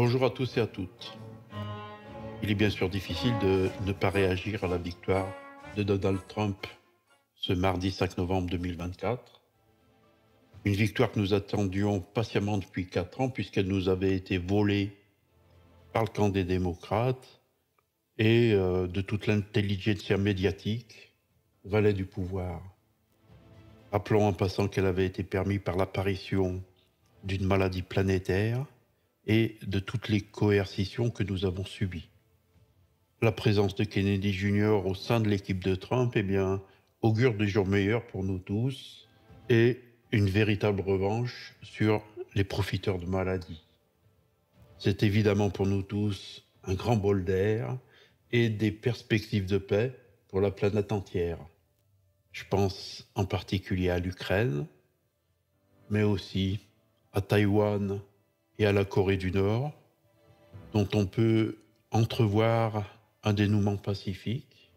Bonjour à tous et à toutes. Il est bien sûr difficile de ne pas réagir à la victoire de Donald Trump ce mardi 5 novembre 2024. Une victoire que nous attendions patiemment depuis 4 ans puisqu'elle nous avait été volée par le camp des démocrates et de toute l'intelligentsia médiatique, valet du pouvoir. Rappelons en passant qu'elle avait été permise par l'apparition d'une maladie planétaire et de toutes les coercitions que nous avons subies. La présence de Kennedy Jr. au sein de l'équipe de Trump, augure des jours meilleurs pour nous tous et une véritable revanche sur les profiteurs de maladies. C'est évidemment pour nous tous un grand bol d'air et des perspectives de paix pour la planète entière. Je pense en particulier à l'Ukraine, mais aussi à Taïwan et à la Corée du Nord, dont on peut entrevoir un dénouement pacifique,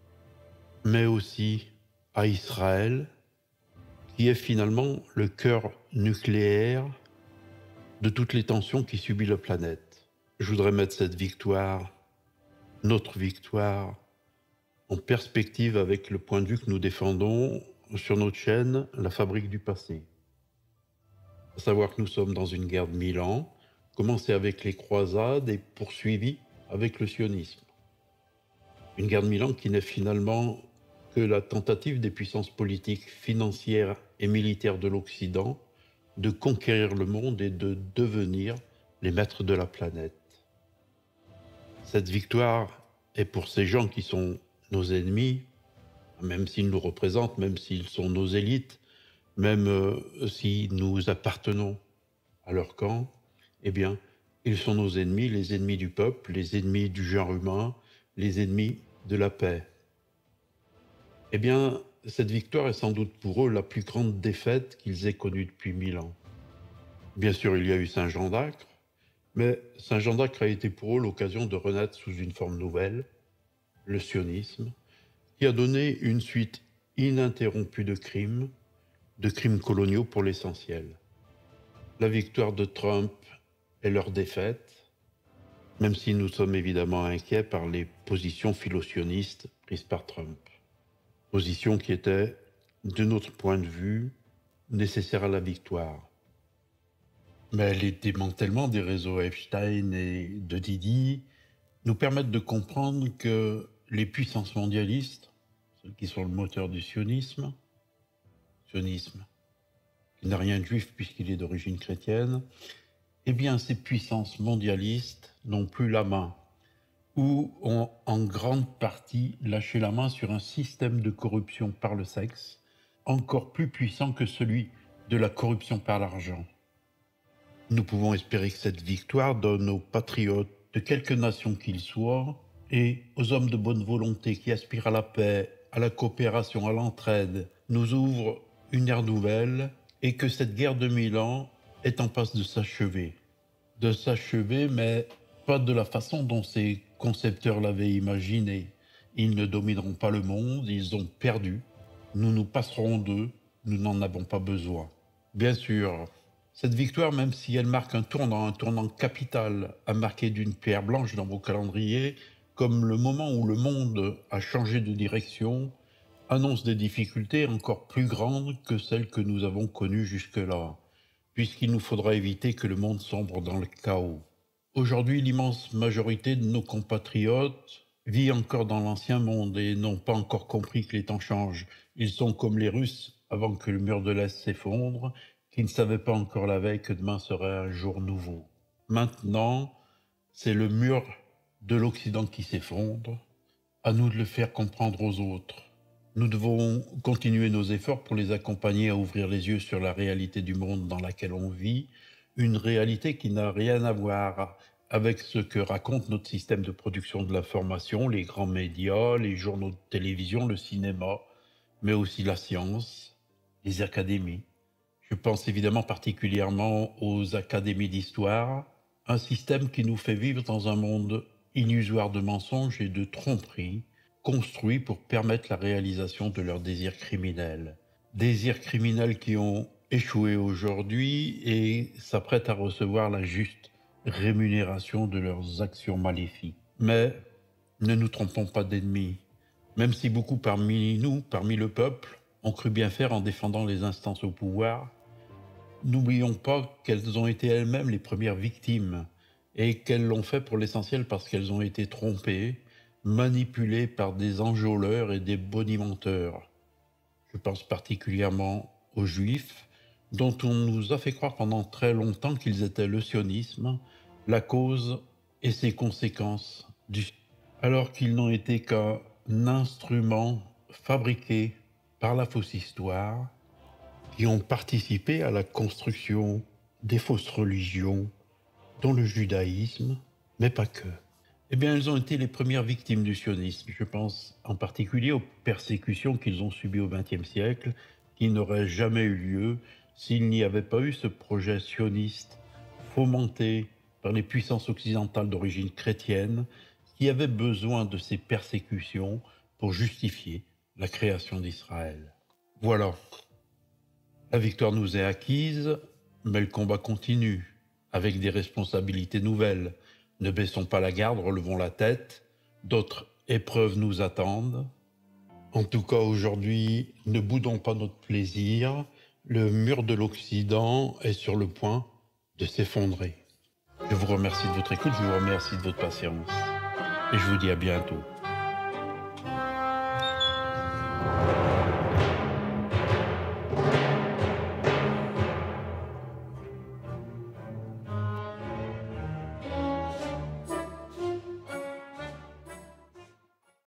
mais aussi à Israël, qui est finalement le cœur nucléaire de toutes les tensions qui subit la planète. Je voudrais mettre cette victoire, notre victoire, en perspective avec le point de vue que nous défendons sur notre chaîne, La Fabrique du Passé. À savoir que nous sommes dans une guerre de 1000 ans, commencée avec les croisades et poursuivie avec le sionisme. Une guerre de 1000 ans qui n'est finalement que la tentative des puissances politiques, financières et militaires de l'Occident de conquérir le monde et de devenir les maîtres de la planète. Cette victoire est pour ces gens qui sont nos ennemis, même s'ils nous représentent, même s'ils sont nos élites, même si nous appartenons à leur camp, ils sont nos ennemis, les ennemis du peuple, les ennemis du genre humain, les ennemis de la paix. Cette victoire est sans doute pour eux la plus grande défaite qu'ils aient connue depuis 1000 ans. Bien sûr, il y a eu Saint Jean d'Acre, mais Saint Jean d'Acre a été pour eux l'occasion de renaître sous une forme nouvelle, le sionisme, qui a donné une suite ininterrompue de crimes coloniaux pour l'essentiel. La victoire de Trump est leur défaite, même si nous sommes évidemment inquiets par les positions philo-sionistes prises par Trump. Positions qui étaient, de notre point de vue, nécessaires à la victoire. Mais les démantèlements des réseaux Epstein et de Didi nous permettent de comprendre que les puissances mondialistes, celles qui sont le moteur du sionisme qui n'a rien de juif puisqu'il est d'origine chrétienne, ces puissances mondialistes n'ont plus la main, ou ont en grande partie lâché la main sur un système de corruption par le sexe, encore plus puissant que celui de la corruption par l'argent. Nous pouvons espérer que cette victoire donne aux patriotes de quelque nation qu'ils soient et aux hommes de bonne volonté qui aspirent à la paix, à la coopération, à l'entraide, nous ouvre une ère nouvelle et que cette guerre de 1000 ans est en passe de s'achever. De s'achever, mais pas de la façon dont ses concepteurs l'avaient imaginé. Ils ne domineront pas le monde, ils ont perdu. Nous nous passerons d'eux, nous n'en avons pas besoin. Bien sûr, cette victoire, même si elle marque un tournant capital, a marqué d'une pierre blanche dans vos calendriers, comme le moment où le monde a changé de direction, annonce des difficultés encore plus grandes que celles que nous avons connues jusque-là, puisqu'il nous faudra éviter que le monde sombre dans le chaos. Aujourd'hui, l'immense majorité de nos compatriotes vit encore dans l'ancien monde et n'ont pas encore compris que les temps changent. Ils sont comme les Russes avant que le mur de l'Est s'effondre, qui ne savaient pas encore la veille que demain serait un jour nouveau. Maintenant, c'est le mur de l'Occident qui s'effondre. À nous de le faire comprendre aux autres. Nous devons continuer nos efforts pour les accompagner à ouvrir les yeux sur la réalité du monde dans laquelle on vit, une réalité qui n'a rien à voir avec ce que raconte notre système de production de l'information, les grands médias, les journaux de télévision, le cinéma, mais aussi la science, les académies. Je pense évidemment particulièrement aux académies d'histoire, un système qui nous fait vivre dans un monde illusoire de mensonges et de tromperies, construit pour permettre la réalisation de leurs désirs criminels. Désirs criminels qui ont échoué aujourd'hui et s'apprêtent à recevoir la juste rémunération de leurs actions maléfiques. Mais ne nous trompons pas d'ennemis. Même si beaucoup parmi nous, parmi le peuple, ont cru bien faire en défendant les instances au pouvoir, n'oublions pas qu'elles ont été elles-mêmes les premières victimes et qu'elles l'ont fait pour l'essentiel parce qu'elles ont été trompées, manipulées par des enjôleurs et des bonimenteurs. Je pense particulièrement aux Juifs, dont on nous a fait croire pendant très longtemps qu'ils étaient le sionisme, la cause et ses conséquences alors qu'ils n'ont été qu'un instrument fabriqué par la fausse histoire, qui ont participé à la construction des fausses religions, dont le judaïsme, mais pas que. Eh bien, elles ont été les premières victimes du sionisme. Je pense en particulier aux persécutions qu'ils ont subies au XXe siècle, qui n'auraient jamais eu lieu s'il n'y avait pas eu ce projet sioniste fomenté par les puissances occidentales d'origine chrétienne, qui avaient besoin de ces persécutions pour justifier la création d'Israël. Voilà, la victoire nous est acquise, mais le combat continue, avec des responsabilités nouvelles. Ne baissons pas la garde, relevons la tête, d'autres épreuves nous attendent. En tout cas, aujourd'hui, ne boudons pas notre plaisir. Le mur de l'Occident est sur le point de s'effondrer. Je vous remercie de votre écoute, je vous remercie de votre patience et je vous dis à bientôt.